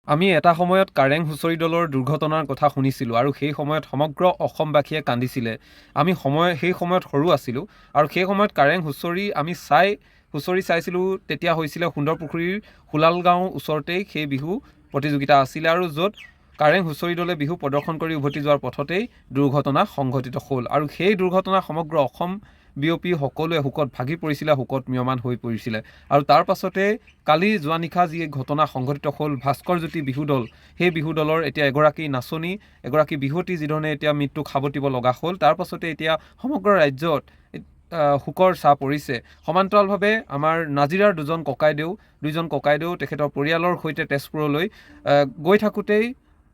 আমি এটা সময়ত কাৰেং হুঁচৰি দলৰ দুৰ্ঘটনাৰ কথা শুনিছিলোঁ আৰু সেই সময়ত সমগ্ৰ অসমবাসীয়ে কান্দিছিলে। আমি সেই সময়ত সৰু আছিলোঁ আৰু সেই সময়ত কাৰেং হুঁচৰি আমি হুঁচৰি চাইছিলোঁ। তেতিয়া হৈছিলে সুন্দৰপুখুৰীৰ হোলাল গাঁও ওচৰতেই সেই বিহু প্ৰতিযোগিতা আছিলে আৰু য'ত কাৰেং হুঁচৰি দলে বিহু প্ৰদৰ্শন কৰি উভতি যোৱাৰ পথতেই দুৰ্ঘটনা সংঘটিত হ'ল আৰু সেই দুৰ্ঘটনা সমগ্ৰ অসম বিয়পি সকলোৱে শোকত ভাগি পৰিছিলে, শোকত ম্ৰিয়মান হৈ পৰিছিলে। আৰু তাৰ পাছতে কালি যোৱা নিশা যি ঘটনা সংঘটিত হ'ল, ভাস্কৰ জ্যোতি বিহু দল, সেই বিহু দলৰ এতিয়া এগৰাকী নাচনী, এগৰাকী বিহুৱতী যিধৰণে এতিয়া মৃত্যুক সাৱটিব লগা হ'ল, তাৰ পাছতে এতিয়া সমগ্ৰ ৰাজ্যত শোকৰ ছাঁ পৰিছে। সমান্তৰালভাৱে আমাৰ নাজিৰাৰ দুজন ককাইদেউ তেখেতৰ পৰিয়ালৰ সৈতে তেজপুৰলৈ গৈ থাকোঁতেই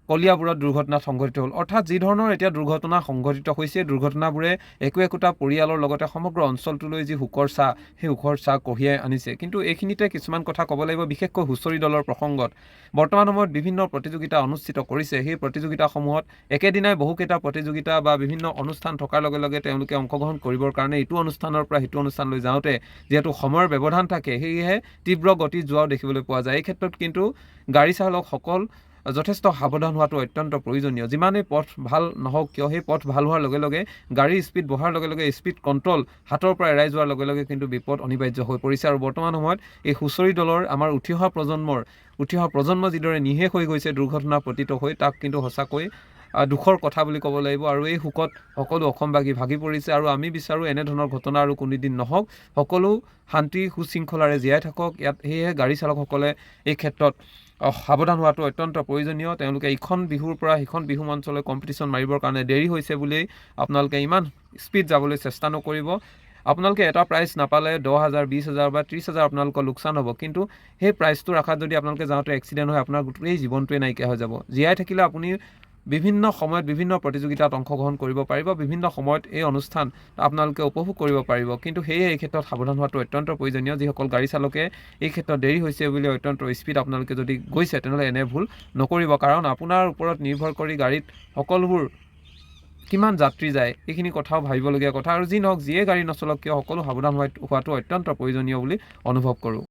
কলিয়াবোৰত দুৰ্ঘটনা সংঘটিত হ'ল। অৰ্থাৎ যি ধৰণৰ এতিয়া দুৰ্ঘটনা সংঘটিত হৈছে, দুৰ্ঘটনাবোৰে একোটা পৰিয়ালৰ লগতে সমগ্ৰ অঞ্চলটোলৈ যি শোকৰ ছাঁ, সেই শোকৰ ছাঁ কঢ়িয়াই আনিছে। কিন্তু এইখিনিতে কিছুমান কথা ক'ব লাগিব, বিশেষকৈ হুঁচৰি দলৰ প্ৰসংগত। বৰ্তমান সময়ত বিভিন্ন প্ৰতিযোগিতা অনুষ্ঠিত কৰিছে। সেই প্ৰতিযোগিতাসমূহত একেদিনাই বহুকেইটা প্ৰতিযোগিতা বা বিভিন্ন অনুষ্ঠান থকাৰ লগে লগে তেওঁলোকে অংশগ্ৰহণ কৰিবৰ কাৰণে ইটো অনুষ্ঠানৰ পৰা সিটো অনুষ্ঠানলৈ যাওঁতে যিহেতু সময়ৰ ব্যৱধান থাকে, সেয়েহে তীব্ৰ গতিত যোৱাও দেখিবলৈ পোৱা যায়। এই ক্ষেত্ৰত কিন্তু গাড়ী চালকসকল যথেষ্ট সাৱধান হোৱাটো অত্যন্ত প্ৰয়োজনীয়। যিমানেই পথ ভাল নহওক কিয়, সেই পথ ভাল হোৱাৰ লগে লগে গাড়ীৰ স্পীড বঢ়াৰ লগে লগে স্পীড কণ্ট্ৰল হাতৰ পৰা এৰাই যোৱাৰ লগে লগে কিন্তু বিপদ অনিবাৰ্য হৈ পৰিছে। আৰু বৰ্তমান সময়ত এই হুঁচৰি দলৰ আমাৰ উঠি অহা প্ৰজন্ম যিদৰে নিঃশেষ হৈ গৈছে দুৰ্ঘটনা পতিত হৈ, তাক কিন্তু সঁচাকৈ দুখৰ কথা বুলি ক'ব লাগিব। আৰু এই শোকত সকলো অসমবাসী ভাগি পৰিছে আৰু আমি বিচাৰোঁ এনেধৰণৰ ঘটনা আৰু কোনোদিন নহওক, সকলো শান্তি সুশৃংখলাৰে জীয়াই থাকক ইয়াত। সেয়েহে গাড়ী চালকসকলে এই ক্ষেত্ৰত সাৱধান হোৱাটো অত্যন্ত প্ৰয়োজনীয়। তেওঁলোকে ইখন বিহুৰ পৰা সিখন বিহু মঞ্চলৈ কম্পিটিশ্যন মাৰিবৰ কাৰণে দেৰি হৈছে বুলিয়েই আপোনালোকে ইমান স্পীড যাবলৈ চেষ্টা নকৰিব। আপোনালোকে এটা প্ৰাইজ নাপালে 10,000, 20,000 বা 30,000 আপোনালোকৰ লোকচান হ'ব, কিন্তু সেই প্ৰাইজটোৰ আশাত যদি আপোনালোকে যাওঁতে এক্সিডেণ্ট হয়, আপোনাৰ গোটেই জীৱনটোৱে নাইকিয়া হৈ যাব। জীয়াই থাকিলে আপুনি বিভিন্ন সময়ত বিভিন্ন প্ৰতিযোগিতাত অংশগ্ৰহণ কৰিব পাৰিব, বিভিন্ন সময়ত এই অনুষ্ঠান আপোনালোকে উপভোগ কৰিব পাৰিব। কিন্তু সেয়ে এই ক্ষেত্ৰত সাৱধান হোৱাটো অত্যন্ত প্ৰয়োজনীয়। যিসকল গাড়ী চালকে এই ক্ষেত্ৰত দেৰি হৈছে বুলি অত্যন্ত স্পীড আপোনালোকে যদি গৈছে, তেনেহ'লে এনে ভুল নকৰিব। কাৰণ আপোনাৰ ওপৰত নিৰ্ভৰ কৰি গাড়ীত সকলোবোৰ কিমান যাত্ৰী যায়, এইখিনি কথাও ভাবিবলগীয়া কথা। আৰু যি নহওক, যিয়ে গাড়ী নচলক কিয়, সকলো সাৱধান হোৱাটো অত্যন্ত প্ৰয়োজনীয় বুলি অনুভৱ কৰোঁ।